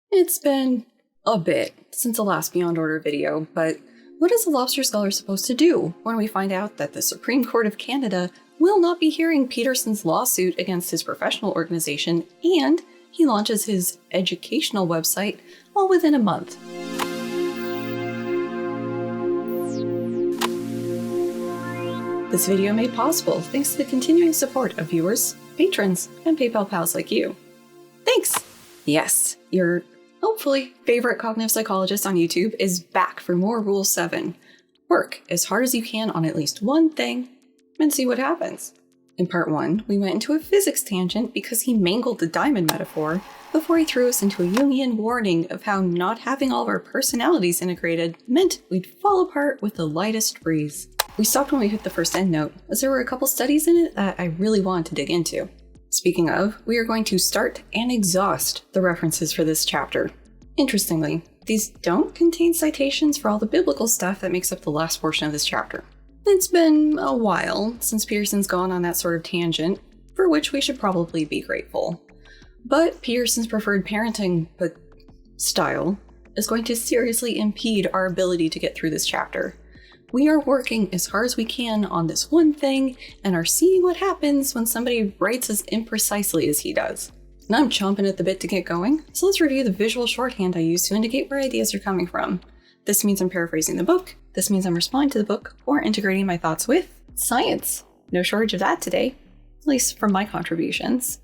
It's been a bit since the last Beyond Order video, but what is a lobster scholar supposed to do when we find out that the Supreme Court of Canada will not be hearing Peterson's lawsuit against his professional organization, and he launches his educational website all within a month? This video made possible thanks to the continuing support of viewers, patrons, and PayPal pals like you. Thanks! Yes, your hopefully favorite cognitive psychologist on YouTube is back for more Rule 7. Work as hard as you can on at least one thing and see what happens. In part 1, we went into a physics tangent because he mangled the diamond metaphor before he threw us into a Jungian warning of how not having all of our personalities integrated meant we'd fall apart with the lightest breeze. We stopped when we hit the first endnote, as there were a couple studies in it that I really wanted to dig into. Speaking of, we are going to start and exhaust the references for this chapter. Interestingly, these don't contain citations for all the biblical stuff that makes up the last portion of this chapter. It's been a while since Peterson's gone on that sort of tangent, for which we should probably be grateful. But Peterson's preferred parenting style is going to seriously impede our ability to get through this chapter. We are working as hard as we can on this one thing and are seeing what happens when somebody writes as imprecisely as he does. And I'm chomping at the bit to get going, so let's review the visual shorthand I use to indicate where ideas are coming from. This means I'm paraphrasing the book, this means I'm responding to the book, or integrating my thoughts with science. No shortage of that today, at least from my contributions.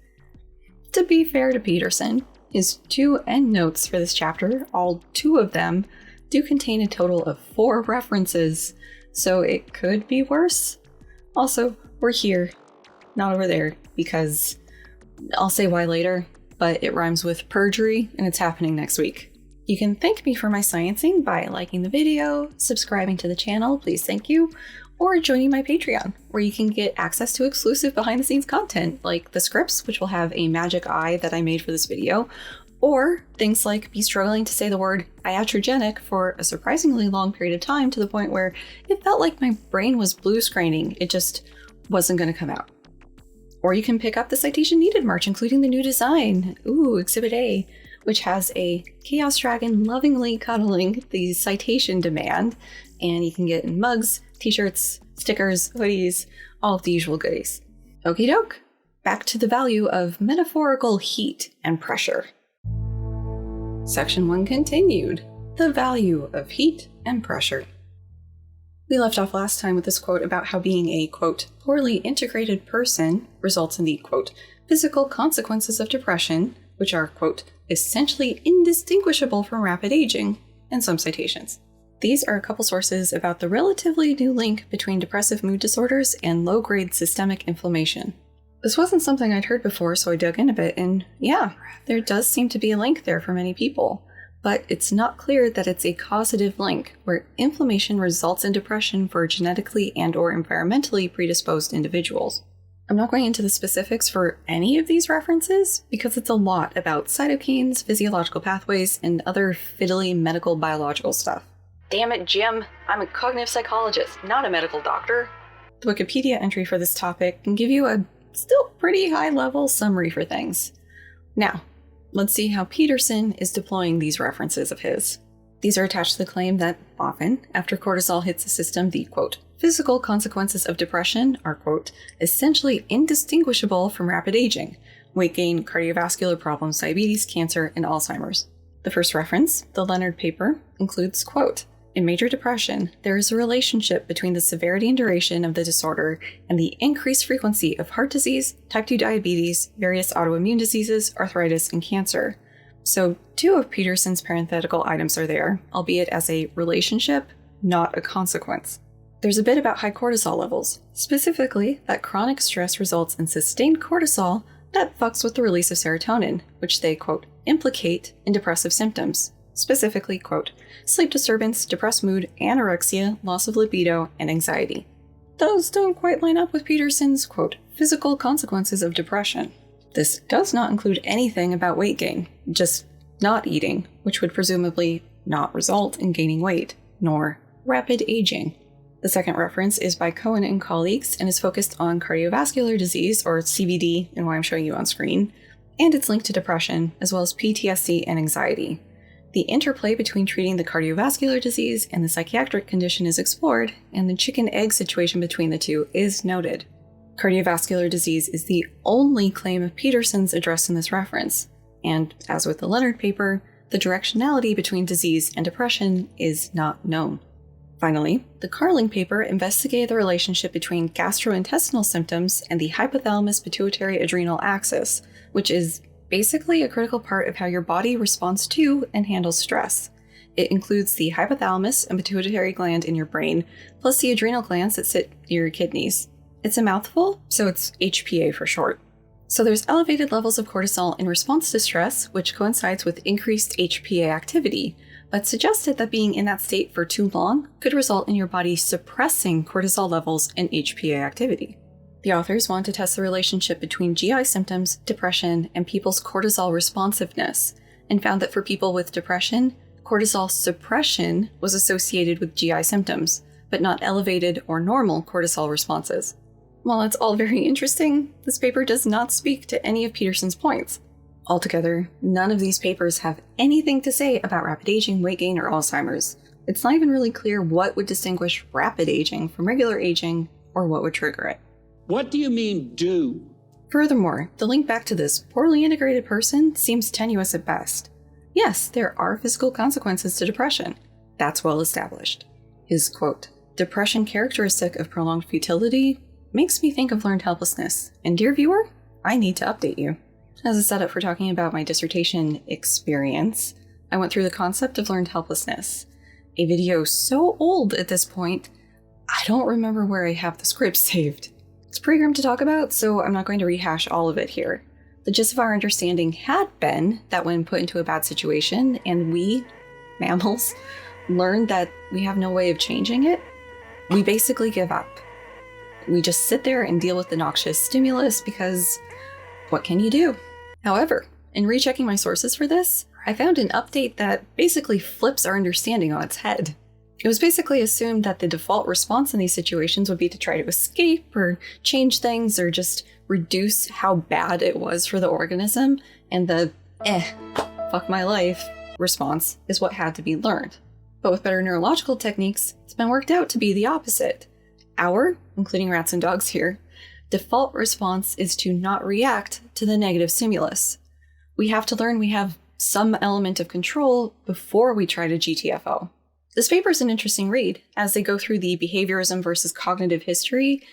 To be fair to Peterson, his 2 endnotes for this chapter, all 2 of them, do contain a total of 4 references, so it could be worse. Also, we're here, not over there, because I'll say why later, but it rhymes with perjury, and it's happening next week. You can thank me for my sciencing by liking the video, subscribing to the channel, please thank you, or joining my Patreon, where you can get access to exclusive behind-the-scenes content, like the scripts, which will have a magic eye that I made for this video, or things like me struggling to say the word iatrogenic for a surprisingly long period of time to the point where it felt like my brain was blue screening, it just wasn't going to come out. Or you can pick up the Citation Needed merch, including the new design, Exhibit A, which has a Chaos Dragon lovingly cuddling the citation demand, and you can get mugs, t-shirts, stickers, hoodies, all of the usual goodies. Okie doke, back to the value of metaphorical heat and pressure. Section 1 continued, the value of heat and pressure. We left off last time with this quote about how being a, quote, poorly integrated person results in the, quote, physical consequences of depression, which are, quote, essentially indistinguishable from rapid aging, and some citations. These are a couple sources about the relatively new link between depressive mood disorders and low-grade systemic inflammation. This wasn't something I'd heard before, so I dug in a bit, and yeah, there does seem to be a link there for many people, but it's not clear that it's a causative link, where inflammation results in depression for genetically and/or environmentally predisposed individuals. I'm not going into the specifics for any of these references, because it's a lot about cytokines, physiological pathways, and other fiddly medical biological stuff. Damn it, Jim, I'm a cognitive psychologist, not a medical doctor. The Wikipedia entry for this topic can give you a still pretty high-level summary for things. Now, let's see how Peterson is deploying these references of his. These are attached to the claim that often, after cortisol hits the system, the, quote, physical consequences of depression are, quote, essentially indistinguishable from rapid aging, weight gain, cardiovascular problems, diabetes, cancer, and Alzheimer's. The first reference, the Leonard paper, includes, quote, in major depression, there is a relationship between the severity and duration of the disorder and the increased frequency of heart disease, type 2 diabetes, various autoimmune diseases, arthritis, and cancer. So 2 of Peterson's parenthetical items are there, albeit as a relationship, not a consequence. There's a bit about high cortisol levels, specifically that chronic stress results in sustained cortisol that fucks with the release of serotonin, which they, quote, implicate in depressive symptoms. Specifically, quote, sleep disturbance, depressed mood, anorexia, loss of libido, and anxiety. Those don't quite line up with Peterson's, quote, physical consequences of depression. This does not include anything about weight gain, just not eating, which would presumably not result in gaining weight, nor rapid aging. The second reference is by Cohen and colleagues and is focused on cardiovascular disease, or CVD, and what I'm showing you on screen, and it's linked to depression, as well as PTSD and anxiety. The interplay between treating the cardiovascular disease and the psychiatric condition is explored, and the chicken-egg situation between the two is noted. Cardiovascular disease is the only claim of Peterson's addressed in this reference, and, as with the Leonard paper, the directionality between disease and depression is not known. Finally, the Carling paper investigated the relationship between gastrointestinal symptoms and the hypothalamus-pituitary-adrenal axis, which is basically a critical part of how your body responds to and handles stress. It includes the hypothalamus and pituitary gland in your brain, plus the adrenal glands that sit near your kidneys. It's a mouthful, so it's HPA for short. So there's elevated levels of cortisol in response to stress, which coincides with increased HPA activity, but suggested that being in that state for too long could result in your body suppressing cortisol levels and HPA activity. The authors wanted to test the relationship between GI symptoms, depression, and people's cortisol responsiveness, and found that for people with depression, cortisol suppression was associated with GI symptoms, but not elevated or normal cortisol responses. While it's all very interesting, this paper does not speak to any of Peterson's points. Altogether, none of these papers have anything to say about rapid aging, weight gain, or Alzheimer's. It's not even really clear what would distinguish rapid aging from regular aging, or what would trigger it. What do you mean, do? Furthermore, the link back to this poorly integrated person seems tenuous at best. Yes, there are physical consequences to depression. That's well established. His quote, "Depression characteristic of prolonged futility makes me think of learned helplessness. And dear viewer, I need to update you." As a setup for talking about my dissertation experience, I went through the concept of learned helplessness. A video so old at this point, I don't remember where I have the script saved. It's pretty grim to talk about, so I'm not going to rehash all of it here. The gist of our understanding had been that when put into a bad situation, and we, mammals, learn that we have no way of changing it, we basically give up. We just sit there and deal with the noxious stimulus because what can you do? However, in rechecking my sources for this, I found an update that basically flips our understanding on its head. It was basically assumed that the default response in these situations would be to try to escape or change things or just reduce how bad it was for the organism, and the fuck my life response is what had to be learned. But with better neurological techniques, it's been worked out to be the opposite. Our, including rats and dogs here, default response is to not react to the negative stimulus. We have to learn we have some element of control before we try to GTFO. This paper is an interesting read, as they go through the behaviorism versus cognitive history,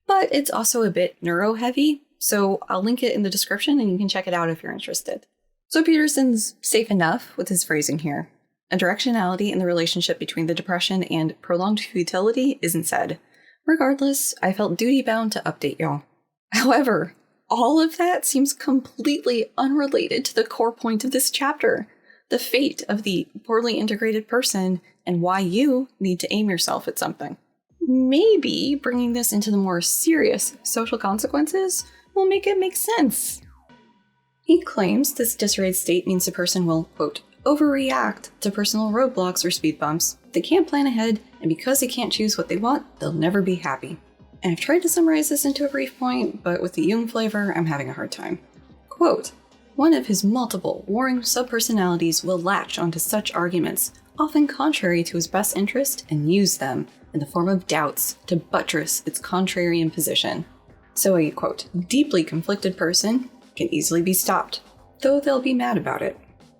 but it's also a bit neuro-heavy, so I'll link it in the description and you can check it out if you're interested. So Peterson's safe enough with his phrasing here. A directionality in the relationship between the depression and prolonged futility isn't said. Regardless, I felt duty-bound to update y'all. However, all of that seems completely unrelated to the core point of this chapter, the fate of the poorly integrated person and why you need to aim yourself at something. Maybe bringing this into the more serious social consequences will make it make sense. He claims this disarrayed state means the person will, quote, overreact to personal roadblocks or speed bumps. They can't plan ahead, and because they can't choose what they want, they'll never be happy. And I've tried to summarize this into a brief point, but with the Jung flavor, I'm having a hard time. Quote, one of his multiple warring subpersonalities will latch onto such arguments, often contrary to his best interest, and use them in the form of doubts to buttress its contrarian position. So a, quote, deeply conflicted person can easily be stopped, though they'll be mad about it.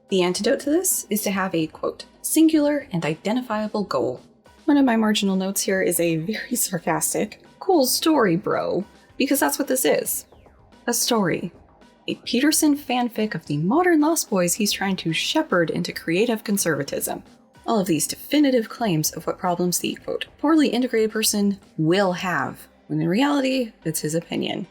The antidote to this is to have a, quote, singular and identifiable goal. One of my marginal notes here is a very sarcastic, cool story, bro, because that's what this is. A story. A Peterson fanfic of the modern Lost Boys he's trying to shepherd into creative conservatism. All of these definitive claims of what problems the, quote, poorly integrated person will have, when in reality, it's his opinion.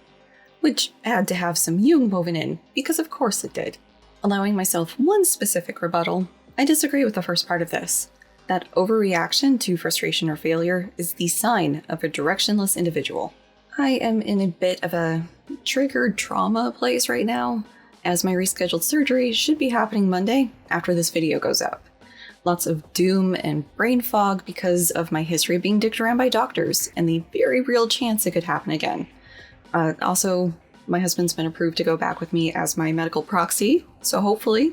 Which had to have some Jung woven in, because of course it did. Allowing myself one specific rebuttal, I disagree with the first part of this. That overreaction to frustration or failure is the sign of a directionless individual. I am in a bit of a triggered trauma place right now, as my rescheduled surgery should be happening Monday after this video goes up. Lots of doom and brain fog because of my history of being dicked around by doctors and the very real chance it could happen again. Also, My husband's been approved to go back with me as my medical proxy, so hopefully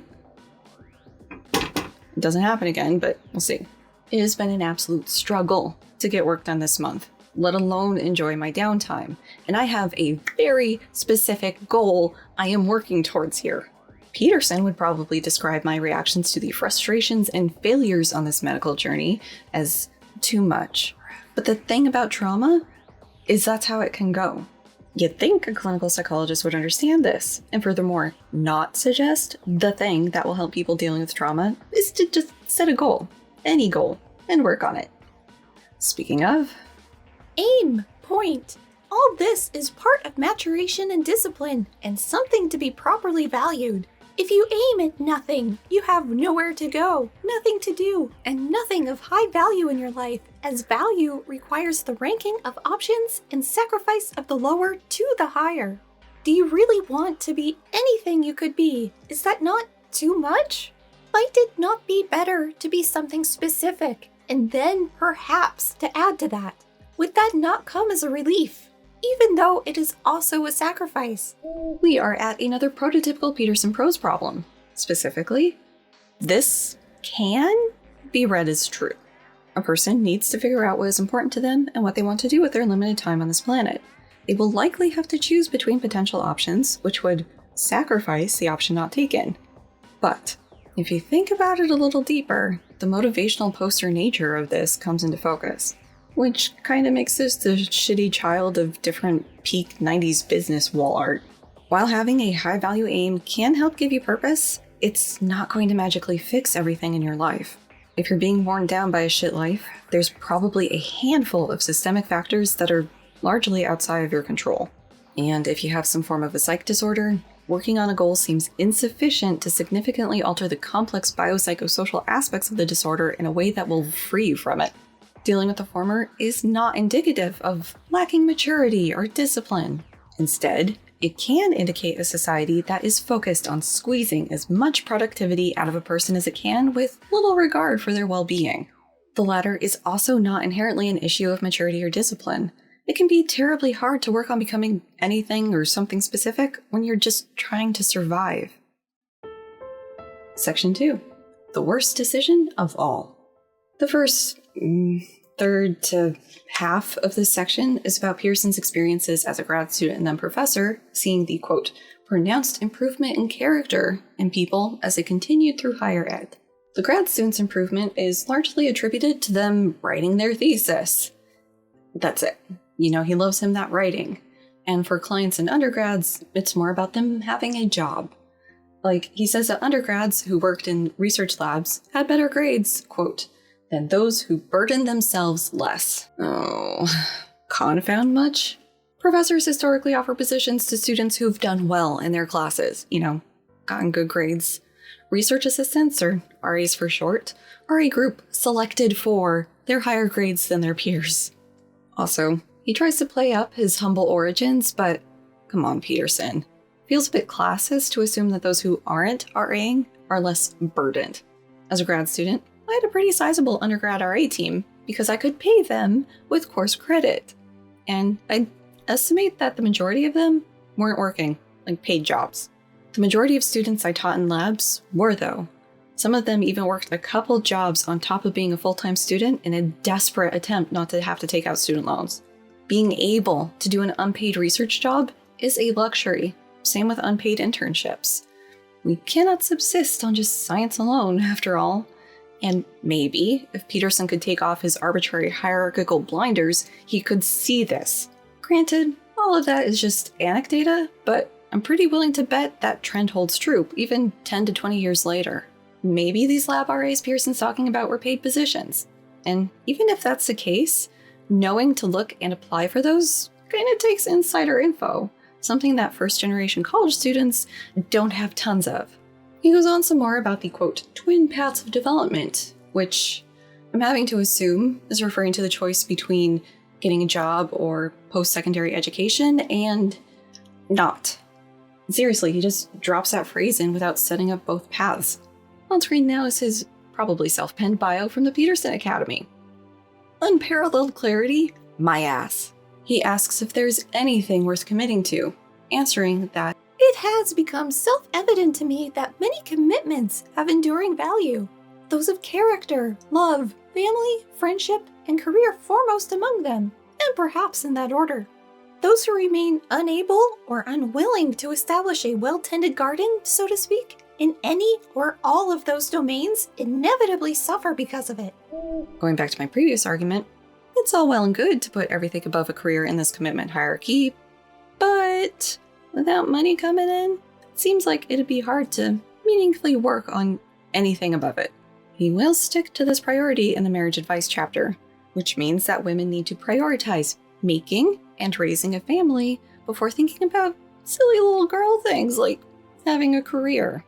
it doesn't happen again, but we'll see. It has been an absolute struggle to get work done this month, let alone enjoy my downtime, and I have a very specific goal I am working towards here. Peterson would probably describe my reactions to the frustrations and failures on this medical journey as too much. But the thing about trauma is that's how it can go. You'd think a clinical psychologist would understand this, and furthermore, not suggest the thing that will help people dealing with trauma is to just set a goal, any goal, and work on it. Speaking of, Aim, point. All this is part of maturation and discipline, and something to be properly valued. If you aim at nothing, you have nowhere to go, nothing to do, and nothing of high value in your life, as value requires the ranking of options and sacrifice of the lower to the higher. Do you really want to be anything you could be? Is that not too much? Might it not be better to be something specific, and then perhaps to add to that? Would that not come as a relief? Even though it is also a sacrifice. we are at another prototypical Peterson prose problem. Specifically, this can be read as true. A person needs to figure out what is important to them and what they want to do with their limited time on this planet. They will likely have to choose between potential options, which would sacrifice the option not taken. But if you think about it a little deeper, the motivational poster nature of this comes into focus. Which kind of makes this the shitty child of different peak 90s business wall art. While having a high value aim can help give you purpose, it's not going to magically fix everything in your life. If you're being worn down by a shit life, there's probably a handful of systemic factors that are largely outside of your control. And if you have some form of a psych disorder, working on a goal seems insufficient to significantly alter the complex biopsychosocial aspects of the disorder in a way that will free you from it. Dealing with the former is not indicative of lacking maturity or discipline. Instead, it can indicate a society that is focused on squeezing as much productivity out of a person as it can with little regard for their well-being. The latter is also not inherently an issue of maturity or discipline. It can be terribly hard to work on becoming anything or something specific when you're just trying to survive. Section 2. The worst decision of all. The first third to half of this section is about Peterson's experiences as a grad student and then professor, seeing the, quote, pronounced improvement in character in people as they continued through higher ed. The grad student's improvement is largely attributed to them writing their thesis. That's it. He loves him that writing. And for clients and undergrads, it's more about them having a job. Like, he says that undergrads who worked in research labs had better grades, quote, than those who burdened themselves less. Oh, confound much? Professors historically offer positions to students who've done well in their classes, gotten good grades. Research assistants, or RAs for short, are a group selected for their higher grades than their peers. Also, he tries to play up his humble origins, but come on, Peterson. Feels a bit classist to assume that those who aren't RAing are less burdened. As a grad student, I had a pretty sizable undergrad RA team because I could pay them with course credit. And I estimate that the majority of them weren't working, like paid jobs. The majority of students I taught in labs were, though. Some of them even worked a couple jobs on top of being a full-time student in a desperate attempt not to have to take out student loans. Being able to do an unpaid research job is a luxury. Same with unpaid internships. We cannot subsist on just science alone, after all. And maybe, if Peterson could take off his arbitrary hierarchical blinders, he could see this. Granted, all of that is just anecdata, but I'm pretty willing to bet that trend holds true, even 10 to 20 years later. Maybe these lab RAs Peterson's talking about were paid positions. And even if that's the case, knowing to look and apply for those kind of takes insider info, something that first-generation college students don't have tons of. He goes on some more about the, quote, twin paths of development, which I'm having to assume is referring to the choice between getting a job or post-secondary education and not. Seriously, he just drops that phrase in without setting up both paths. On screen now is his probably self-penned bio from the Peterson Academy. Unparalleled clarity? My ass. He asks if there's anything worth committing to. answering that it has become self-evident to me that many commitments have enduring value. Those of character, love, family, friendship, and career foremost among them, and perhaps in that order. Those who remain unable or unwilling to establish a well-tended garden, so to speak, in any or all of those domains inevitably suffer because of it. Going back to my previous argument, it's all well and good to put everything above a career in this commitment hierarchy, but without money coming in, it seems like it'd be hard to meaningfully work on anything above it. He will stick to this priority in the marriage advice chapter, which means that women need to prioritize making and raising a family before thinking about silly little girl things like having a career.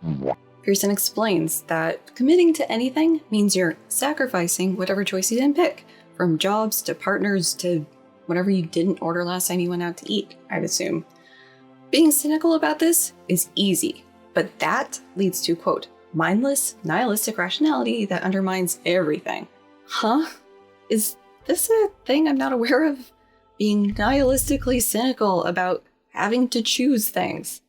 Pearson explains that committing to anything means you're sacrificing whatever choice you didn't pick, from jobs to partners to whatever you didn't order last time you went out to eat, I'd assume. Being cynical about this is easy, but that leads to, quote, mindless, nihilistic rationality that undermines everything. Huh? Is this a thing I'm not aware of? Being nihilistically cynical about having to choose things.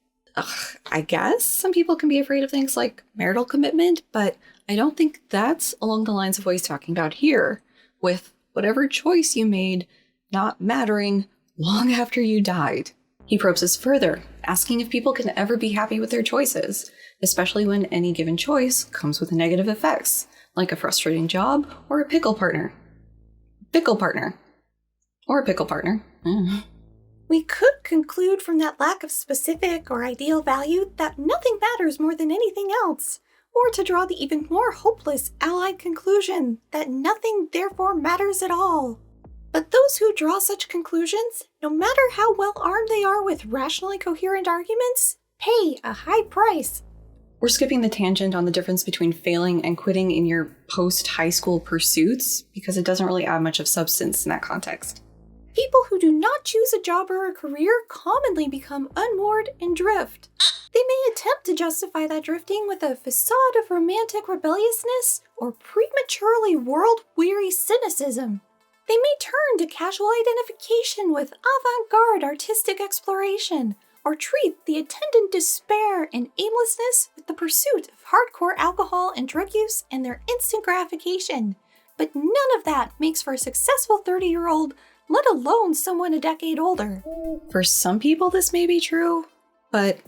I guess some people can be afraid of things like marital commitment, but I don't think that's along the lines of what he's talking about here, with whatever choice you made not mattering long after you died. He probes us further, asking if people can ever be happy with their choices, especially when any given choice comes with negative effects, like a frustrating job or a pickle partner. Or a pickle partner. We could conclude from that lack of specific or ideal value that nothing matters more than anything else, or to draw the even more hopeless allied conclusion that nothing therefore matters at all. But those who draw such conclusions, no matter how well armed they are with rationally coherent arguments, pay a high price. We're skipping the tangent on the difference between failing and quitting in your post-high school pursuits because it doesn't really add much of substance in that context. People who do not choose a job or a career commonly become unmoored and drift. They may attempt to justify that drifting with a facade of romantic rebelliousness or prematurely world-weary cynicism. They may turn to casual identification with avant-garde artistic exploration, or treat the attendant despair and aimlessness with the pursuit of hardcore alcohol and drug use and their instant gratification. But none of that makes for a successful 30-year-old, let alone someone a decade older. For some people this may be true, but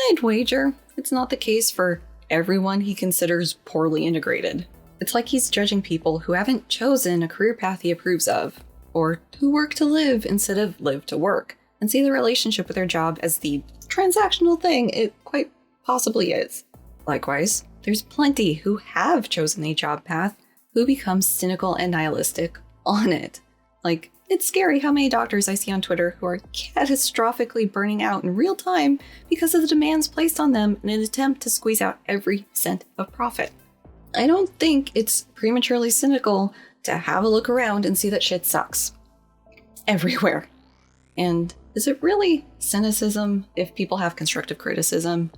I'd wager it's not the case for everyone he considers poorly integrated. It's like he's judging people who haven't chosen a career path he approves of, or who work to live instead of live to work, and see the relationship with their job as the transactional thing it quite possibly is. Likewise, there's plenty who have chosen a job path who become cynical and nihilistic on it. Like, it's scary how many doctors I see on Twitter who are catastrophically burning out in real time because of the demands placed on them in an attempt to squeeze out every cent of profit. I don't think it's prematurely cynical to have a look around and see that shit sucks. Everywhere. And is it really cynicism if people have constructive criticism?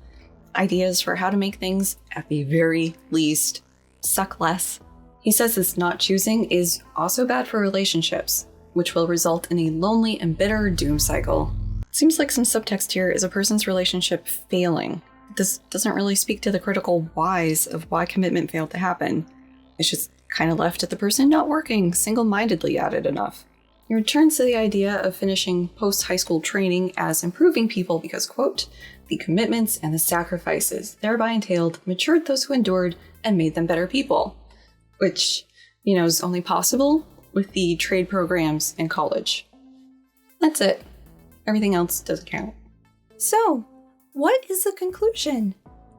Ideas for how to make things, at the very least, suck less? He says this not choosing is also bad for relationships, which will result in a lonely and bitter doom cycle. Seems like some subtext here is a person's relationship failing. This doesn't really speak to the critical whys of why commitment failed to happen. It's just kind of left at the person not working single-mindedly at it enough. He returns to the idea of finishing post-high school training as improving people because, quote, the commitments and the sacrifices thereby entailed matured those who endured and made them better people. Which, is only possible with the trade programs in college. That's it. Everything else doesn't count. So, what is the conclusion?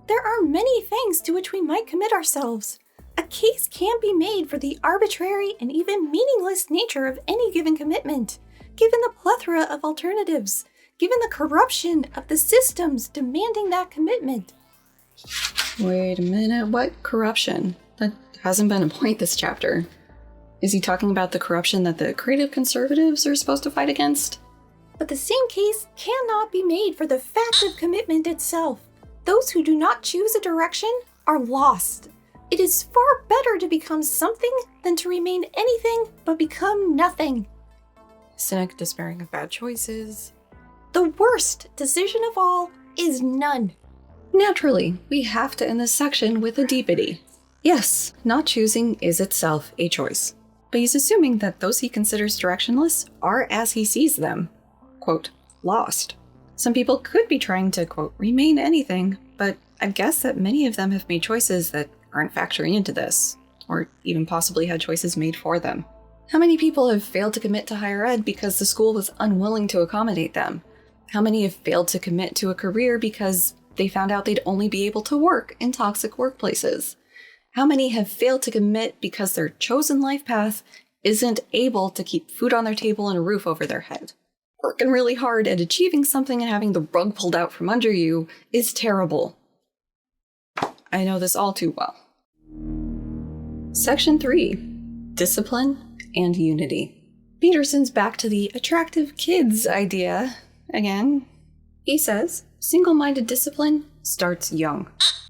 There are many things to which we might commit ourselves. A case can be made for the arbitrary and even meaningless nature of any given commitment, given the plethora of alternatives, given the corruption of the systems demanding that commitment. Wait a minute, what corruption? That hasn't been a point this chapter. Is he talking about the corruption that the creative conservatives are supposed to fight against? But the same case cannot be made for the fact of commitment itself. Those who do not choose a direction are lost. It is far better to become something than to remain anything but become nothing. Cynic despairing of bad choices. The worst decision of all is none. Naturally, we have to end this section with a deepity. Yes, not choosing is itself a choice, but he's assuming that those he considers directionless are as he sees them, quote, lost. Some people could be trying to, quote, remain anything, but I guess that many of them have made choices that aren't factoring into this, or even possibly had choices made for them. How many people have failed to commit to higher ed because the school was unwilling to accommodate them? How many have failed to commit to a career because they found out they'd only be able to work in toxic workplaces? How many have failed to commit because their chosen life path isn't able to keep food on their table and a roof over their head? Working really hard at achieving something and having the rug pulled out from under you is terrible. I know this all too well. Section 3. Discipline and Unity. Peterson's back to the attractive kids idea again. He says, single-minded discipline starts young.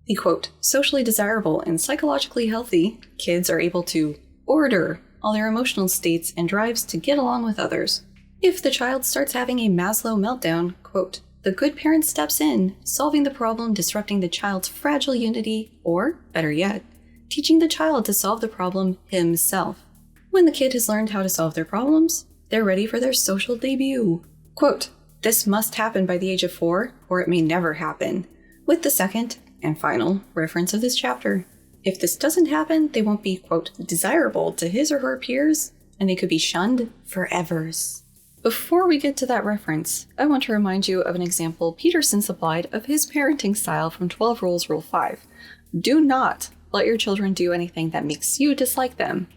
The quote, socially desirable and psychologically healthy kids are able to order all their emotional states and drives to get along with others. If the child starts having a Maslow meltdown, quote, the good parent steps in, solving the problem, disrupting the child's fragile unity, or, better yet, teaching the child to solve the problem himself. When the kid has learned how to solve their problems, they're ready for their social debut. Quote, this must happen by the age of 4, or it may never happen, with the second and final reference of this chapter. If this doesn't happen, they won't be, quote, desirable to his or her peers, and they could be shunned forevers. Before we get to that reference, I want to remind you of an example Peterson supplied of his parenting style from 12 Rules Rule 5. Do not let your children do anything that makes you dislike them.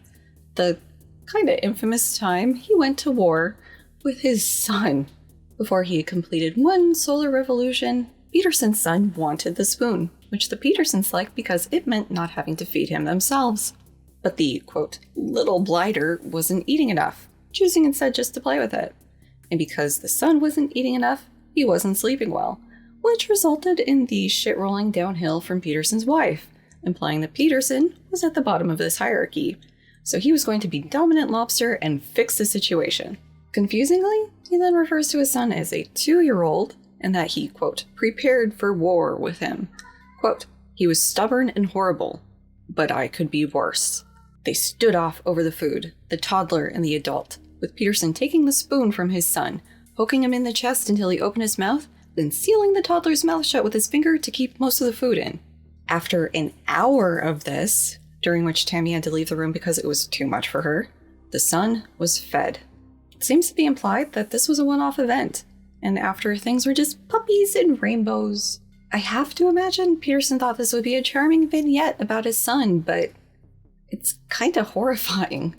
The kind of infamous time he went to war with his son. Before he had completed one solar revolution, Peterson's son wanted the spoon, which the Petersons liked because it meant not having to feed him themselves. But the, quote, little blighter wasn't eating enough, choosing instead just to play with it. And because the son wasn't eating enough, he wasn't sleeping well, which resulted in the shit rolling downhill from Peterson's wife, implying that Peterson was at the bottom of this hierarchy. So he was going to be dominant lobster and fix the situation. Confusingly, he then refers to his son as a 2-year-old, and that he, quote, prepared for war with him. Quote, he was stubborn and horrible, but I could be worse. They stood off over the food, the toddler and the adult, with Peterson taking the spoon from his son, poking him in the chest until he opened his mouth, then sealing the toddler's mouth shut with his finger to keep most of the food in. After an hour of this, during which Tammy had to leave the room because it was too much for her, the son was fed. It seems to be implied that this was a one-off event, and after things were just puppies and rainbows. I have to imagine Peterson thought this would be a charming vignette about his son, but it's kinda horrifying.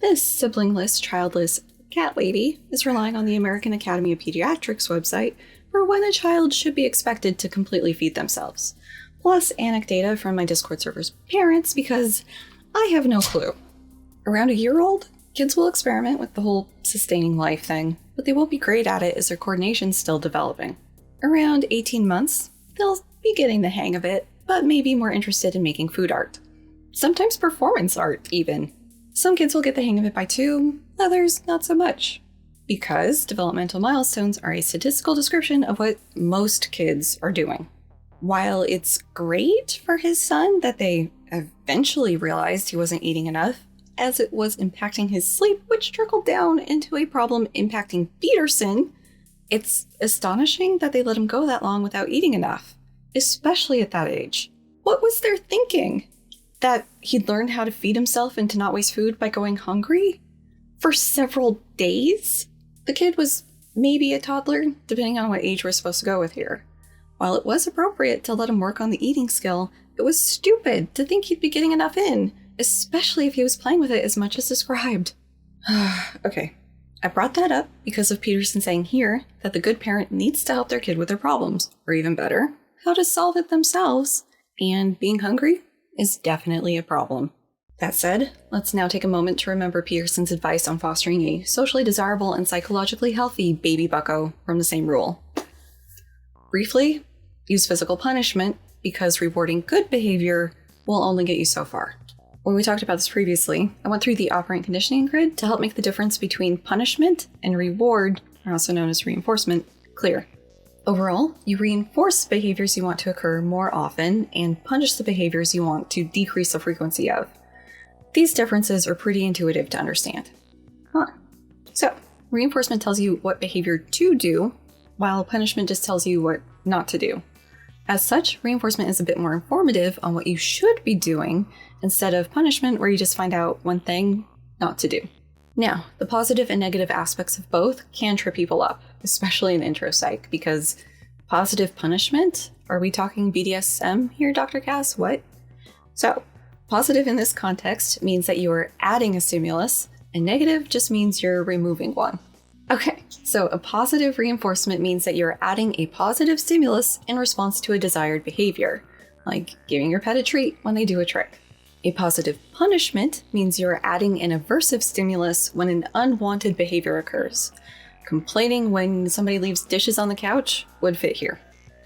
This siblingless, childless cat lady is relying on the American Academy of Pediatrics website for when a child should be expected to completely feed themselves. Plus anecdata from my Discord server's parents because I have no clue. Around a year old, kids will experiment with the whole sustaining life thing, but they won't be great at it as their coordination's still developing. Around 18 months, they'll be getting the hang of it, but may be more interested in making food art. Sometimes performance art, even. Some kids will get the hang of it by 2, others not so much. Because developmental milestones are a statistical description of what most kids are doing. While it's great for his son that they eventually realized he wasn't eating enough, as it was impacting his sleep, which trickled down into a problem impacting Peterson, it's astonishing that they let him go that long without eating enough, especially at that age. What was their thinking? That he'd learn how to feed himself and to not waste food by going hungry? For several days? The kid was maybe a toddler, depending on what age we're supposed to go with here. While it was appropriate to let him work on the eating skill, it was stupid to think he'd be getting enough in, especially if he was playing with it as much as described. Okay, I brought that up because of Peterson saying here that the good parent needs to help their kid with their problems, or even better, how to solve it themselves, and being hungry is definitely a problem. That said, let's now take a moment to remember Peterson's advice on fostering a socially desirable and psychologically healthy baby bucko from the same rule. Briefly, use physical punishment because rewarding good behavior will only get you so far. When we talked about this previously, I went through the operant conditioning grid to help make the difference between punishment and reward, also known as reinforcement, clear. Overall, you reinforce behaviors you want to occur more often and punish the behaviors you want to decrease the frequency of. These differences are pretty intuitive to understand. So, reinforcement tells you what behavior to do, while punishment just tells you what not to do. As such, reinforcement is a bit more informative on what you should be doing instead of punishment where you just find out one thing not to do. Now, the positive and negative aspects of both can trip people up, especially in intro psych, because positive punishment? Are we talking BDSM here, Dr. Cass? What? So, positive in this context means that you are adding a stimulus, and negative just means you're removing one. Okay, so a positive reinforcement means that you're adding a positive stimulus in response to a desired behavior, like giving your pet a treat when they do a trick. A positive punishment means you're adding an aversive stimulus when an unwanted behavior occurs. Complaining when somebody leaves dishes on the couch would fit here.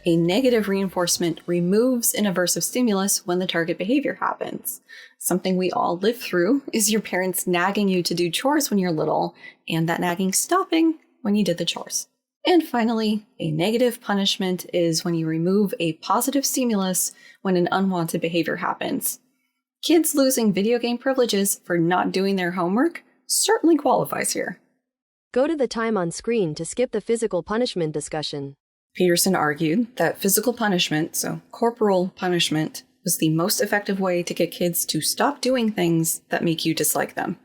A negative reinforcement removes an aversive stimulus when the target behavior happens. Something we all live through is your parents nagging you to do chores when you're little, and that nagging stopping when you did the chores. And finally, a negative punishment is when you remove a positive stimulus when an unwanted behavior happens. Kids losing video game privileges for not doing their homework certainly qualifies here. Go to the time on screen to skip the physical punishment discussion. Peterson argued that physical punishment, so corporal punishment, was the most effective way to get kids to stop doing things that make you dislike them.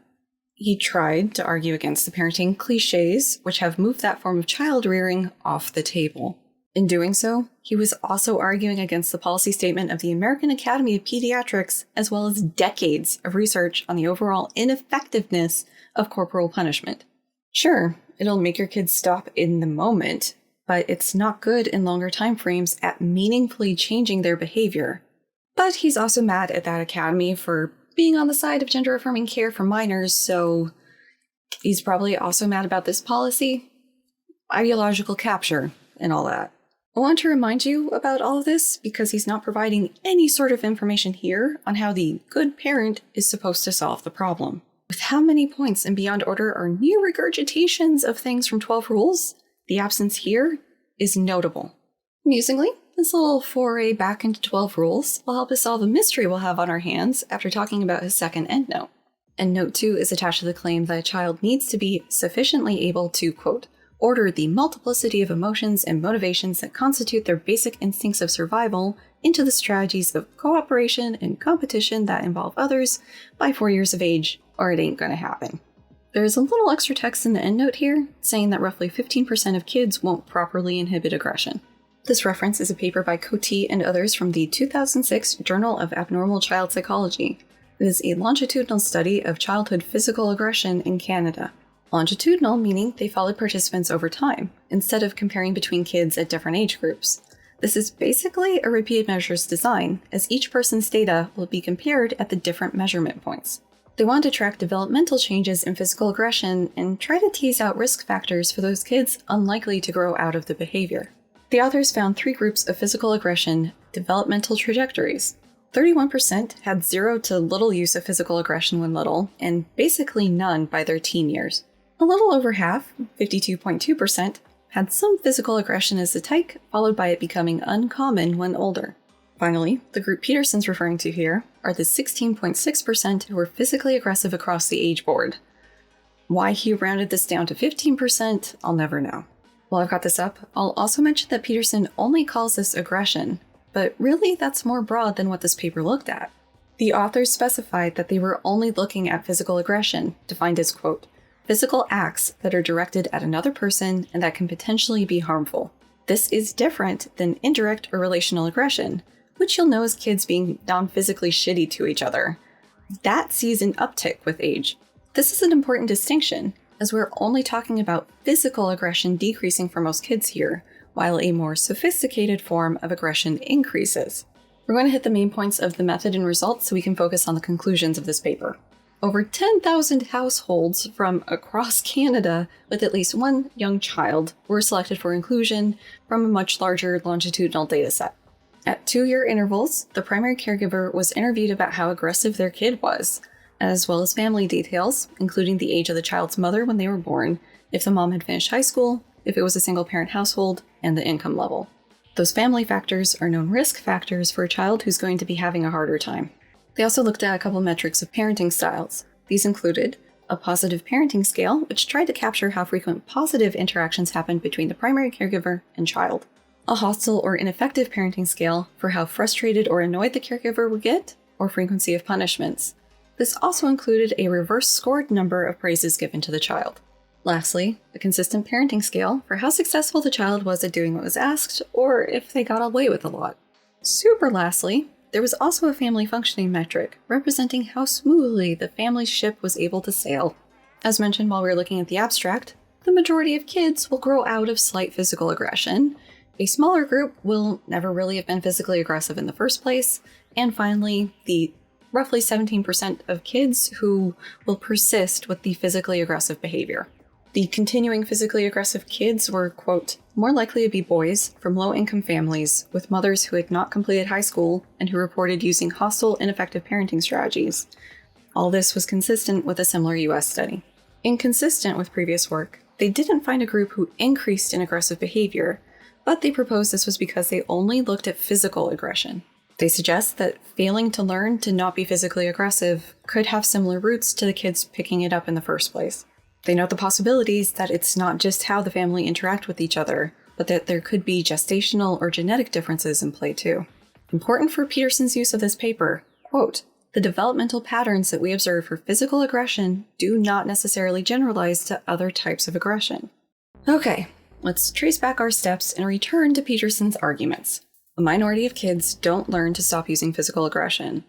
He tried to argue against the parenting cliches, which have moved that form of child rearing off the table. In doing so, he was also arguing against the policy statement of the American Academy of Pediatrics, as well as decades of research on the overall ineffectiveness of corporal punishment. Sure, it'll make your kids stop in the moment, but it's not good in longer time frames at meaningfully changing their behavior. But he's also mad at that academy for being on the side of gender-affirming care for minors, so he's probably also mad about this policy, ideological capture, and all that. I want to remind you about all of this because he's not providing any sort of information here on how the good parent is supposed to solve the problem. With how many points in Beyond Order are near regurgitations of things from 12 Rules, the absence here is notable. Amusingly, this little foray back into 12 Rules will help us solve a mystery we'll have on our hands after talking about his second endnote. Endnote 2 is attached to the claim that a child needs to be sufficiently able to, quote, order the multiplicity of emotions and motivations that constitute their basic instincts of survival into the strategies of cooperation and competition that involve others by 4 years of age, or it ain't gonna happen. There's a little extra text in the endnote here, saying that roughly 15% of kids won't properly inhibit aggression. This reference is a paper by Cote and others from the 2006 Journal of Abnormal Child Psychology. It is a longitudinal study of childhood physical aggression in Canada. Longitudinal meaning they followed participants over time, instead of comparing between kids at different age groups. This is basically a repeated measures design, as each person's data will be compared at the different measurement points. They want to track developmental changes in physical aggression and try to tease out risk factors for those kids unlikely to grow out of the behavior. The authors found 3 groups of physical aggression developmental trajectories. 31% had 0 to little use of physical aggression when little, and basically none by their teen years. A little over half, 52.2%, had some physical aggression as a tyke, followed by it becoming uncommon when older. Finally, the group Peterson's referring to here are the 16.6% who were physically aggressive across the age board. Why he rounded this down to 15%, I'll never know. While I've got this up, I'll also mention that Peterson only calls this aggression, but really that's more broad than what this paper looked at. The authors specified that they were only looking at physical aggression, defined as, quote, physical acts that are directed at another person and that can potentially be harmful. This is different than indirect or relational aggression, which you'll know as kids being non-physically shitty to each other. That sees an uptick with age. This is an important distinction, as we're only talking about physical aggression decreasing for most kids here, while a more sophisticated form of aggression increases. We're going to hit the main points of the method and results so we can focus on the conclusions of this paper. Over 10,000 households from across Canada with at least one young child were selected for inclusion from a much larger longitudinal dataset. At 2-year intervals, the primary caregiver was interviewed about how aggressive their kid was, as well as family details, including the age of the child's mother when they were born, if the mom had finished high school, if it was a single-parent household, and the income level. Those family factors are known risk factors for a child who's going to be having a harder time. They also looked at a couple metrics of parenting styles. These included a positive parenting scale, which tried to capture how frequent positive interactions happened between the primary caregiver and child. A hostile or ineffective parenting scale for how frustrated or annoyed the caregiver would get, or frequency of punishments. This also included a reverse scored number of praises given to the child. Lastly, a consistent parenting scale for how successful the child was at doing what was asked, or if they got away with a lot. Super lastly, there was also a family functioning metric, representing how smoothly the family's ship was able to sail. As mentioned while we were looking at the abstract, the majority of kids will grow out of slight physical aggression. A smaller group will never really have been physically aggressive in the first place. And finally, the roughly 17% of kids who will persist with the physically aggressive behavior. The continuing physically aggressive kids were, quote, more likely to be boys from low-income families with mothers who had not completed high school and who reported using hostile, ineffective parenting strategies. All this was consistent with a similar US study. Inconsistent with previous work, they didn't find a group who increased in aggressive behavior, but they proposed this was because they only looked at physical aggression. They suggest that failing to learn to not be physically aggressive could have similar roots to the kids picking it up in the first place. They note the possibilities that it's not just how the family interact with each other, but that there could be gestational or genetic differences in play too. Important for Peterson's use of this paper, quote, the developmental patterns that we observe for physical aggression do not necessarily generalize to other types of aggression. Okay, let's trace back our steps and return to Peterson's arguments. A minority of kids don't learn to stop using physical aggression.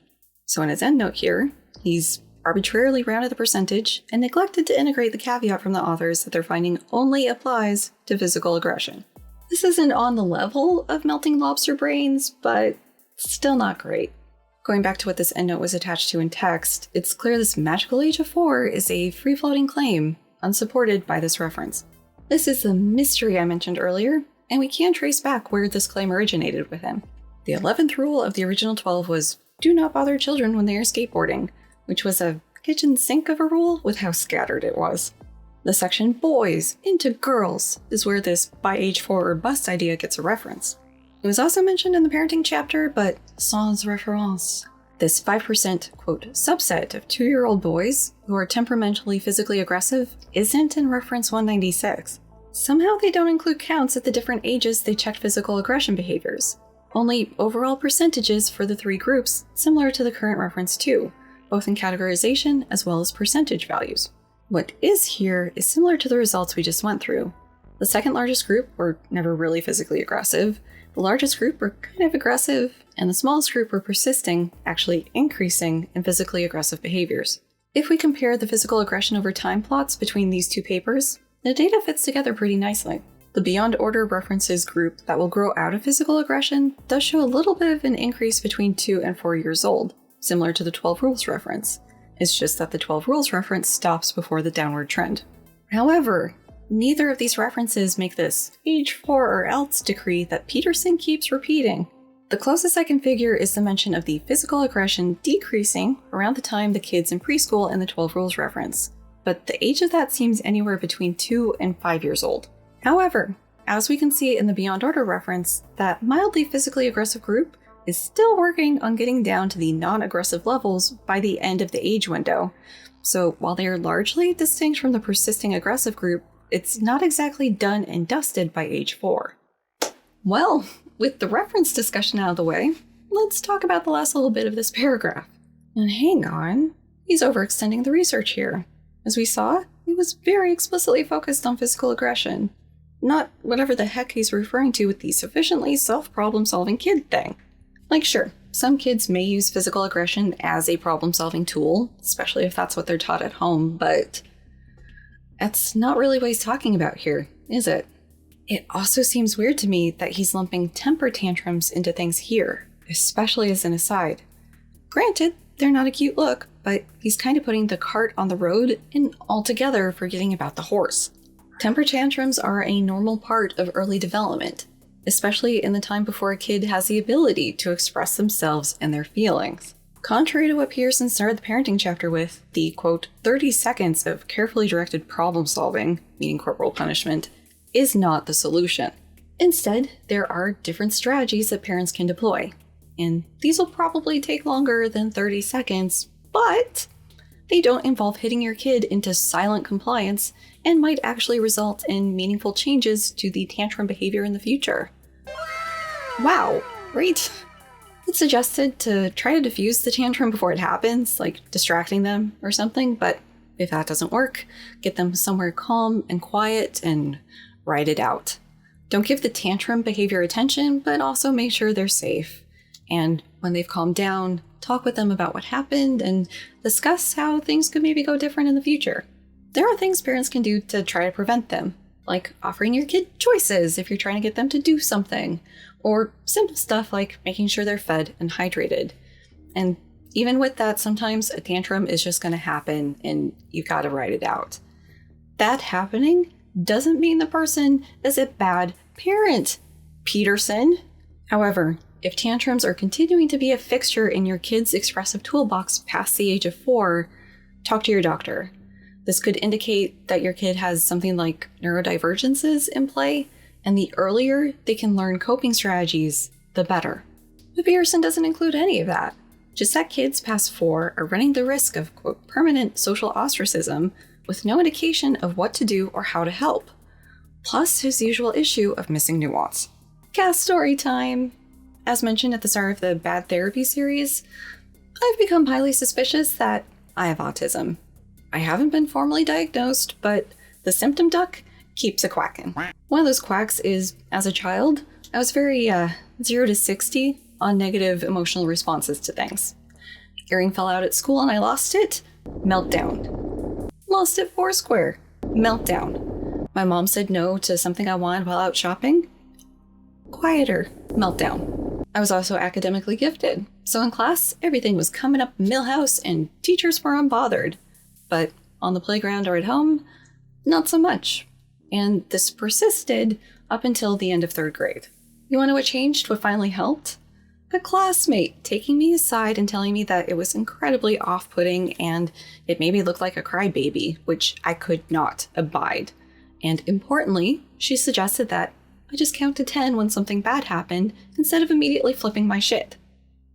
So in his endnote here, he's arbitrarily rounded the percentage and neglected to integrate the caveat from the authors that their finding only applies to physical aggression. This isn't on the level of melting lobster brains, but still not great. Going back to what this endnote was attached to in text, it's clear this magical age of 4 is a free-floating claim, unsupported by this reference. This is the mystery I mentioned earlier, and we can trace back where this claim originated with him. The 11th rule of the original 12 was, do not bother children when they are skateboarding, which was a kitchen sink of a rule with how scattered it was. The section boys into girls is where this by age 4 or bust idea gets a reference. It was also mentioned in the parenting chapter, but sans référence. This 5%, quote, subset of 2-year-old boys who are temperamentally physically aggressive isn't in reference 196. Somehow they don't include counts at the different ages they checked physical aggression behaviors. Only overall percentages for the 3 groups, similar to the current reference 2, both in categorization as well as percentage values. What is here is similar to the results we just went through. The second largest group were never really physically aggressive, the largest group were kind of aggressive, and the smallest group were persisting, actually increasing, in physically aggressive behaviors. If we compare the physical aggression over time plots between these 2 papers, the data fits together pretty nicely. The Beyond Order references group that will grow out of physical aggression does show a little bit of an increase between 2 and 4 years old, similar to the 12 Rules reference. It's just that the 12 Rules reference stops before the downward trend. However, neither of these references make this age 4 or else decree that Peterson keeps repeating. The closest I can figure is the mention of the physical aggression decreasing around the time the kids in preschool in the 12 Rules reference, but the age of that seems anywhere between 2 and 5 years old. However, as we can see in the Beyond Order reference, that mildly physically aggressive group is still working on getting down to the non-aggressive levels by the end of the age window. So while they are largely distinct from the persisting aggressive group, it's not exactly done and dusted by age 4. Well, with the reference discussion out of the way, let's talk about the last little bit of this paragraph. And hang on, he's overextending the research here. As we saw, he was very explicitly focused on physical aggression, not whatever the heck he's referring to with the sufficiently self-problem-solving kid thing. Like, sure, some kids may use physical aggression as a problem-solving tool, especially if that's what they're taught at home, but that's not really what he's talking about here, is it? It also seems weird to me that he's lumping temper tantrums into things here, especially as an aside. Granted, they're not a cute look, but he's kind of putting the cart on the road and altogether forgetting about the horse. Temper tantrums are a normal part of early development, especially in the time before a kid has the ability to express themselves and their feelings. Contrary to what Peterson started the parenting chapter with, the, quote, 30 seconds of carefully directed problem solving, meaning corporal punishment, is not the solution. Instead, there are different strategies that parents can deploy. And these will probably take longer than 30 seconds, but they don't involve hitting your kid into silent compliance and might actually result in meaningful changes to the tantrum behavior in the future. Wow, right? It's suggested to try to diffuse the tantrum before it happens, like distracting them or something, but if that doesn't work, get them somewhere calm and quiet and ride it out. Don't give the tantrum behavior attention, but also make sure they're safe. And when they've calmed down, talk with them about what happened and discuss how things could maybe go different in the future. There are things parents can do to try to prevent them, like offering your kid choices if you're trying to get them to do something, or simple stuff like making sure they're fed and hydrated. And even with that, sometimes a tantrum is just going to happen and you've got to ride it out. That happening doesn't mean the person is a bad parent, Peterson. However, if tantrums are continuing to be a fixture in your kid's expressive toolbox past the age of 4, talk to your doctor. This could indicate that your kid has something like neurodivergences in play, and the earlier they can learn coping strategies, the better. But Peterson doesn't include any of that. Just that kids past 4 are running the risk of, quote, permanent social ostracism with no indication of what to do or how to help. Plus his usual issue of missing nuance. Cast story time! As mentioned at the start of the Bad Therapy series, I've become highly suspicious that I have autism. I haven't been formally diagnosed, but the symptom duck keeps a quacking. One of those quacks is, as a child, I was very 0 to 60 on negative emotional responses to things. Earring fell out at school and I lost it, meltdown. Lost it foursquare, meltdown. My mom said no to something I wanted while out shopping, quieter, meltdown. I was also academically gifted, so in class, everything was coming up millhouse and teachers were unbothered. But on the playground or at home, not so much. And this persisted up until the end of 3rd grade. You want to know what changed? What finally helped? A classmate taking me aside and telling me that it was incredibly off-putting and it made me look like a crybaby, which I could not abide. And importantly, she suggested that I just count to 10 when something bad happened instead of immediately flipping my shit.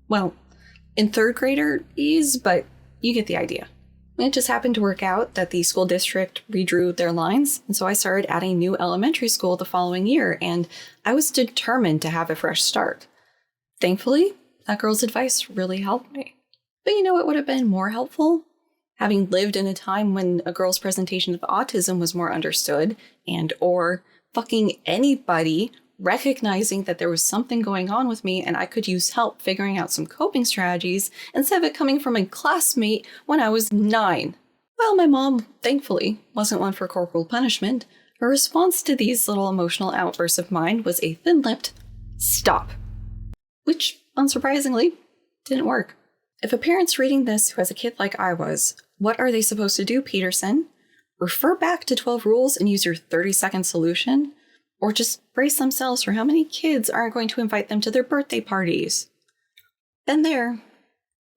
Well, in 3rd grader ease, but you get the idea. It just happened to work out that the school district redrew their lines, and so I started at a new elementary school the following year, and I was determined to have a fresh start. Thankfully, that girl's advice really helped me. But you know what would have been more helpful? Having lived in a time when a girl's presentation of autism was more understood, and or fucking anybody recognizing that there was something going on with me and I could use help figuring out some coping strategies instead of it coming from a classmate when I was 9. Well, my mom, thankfully, wasn't one for corporal punishment. Her response to these little emotional outbursts of mine was a thin-lipped stop. Which, unsurprisingly, didn't work. If a parent's reading this who has a kid like I was, what are they supposed to do, Peterson? Refer back to 12 rules and use your 30-second solution? Or just brace themselves for how many kids aren't going to invite them to their birthday parties? Been there.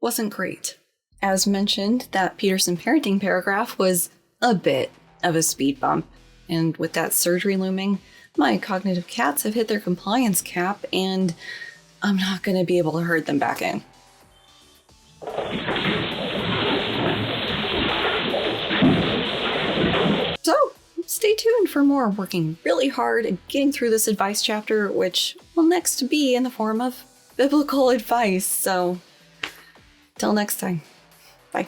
Wasn't great. As mentioned, that Peterson parenting paragraph was a bit of a speed bump. And with that surgery looming, my cognitive cats have hit their compliance cap and I'm not going to be able to herd them back in. So, stay tuned for more working really hard and getting through this advice chapter, which will next be in the form of biblical advice. So, till next time, bye.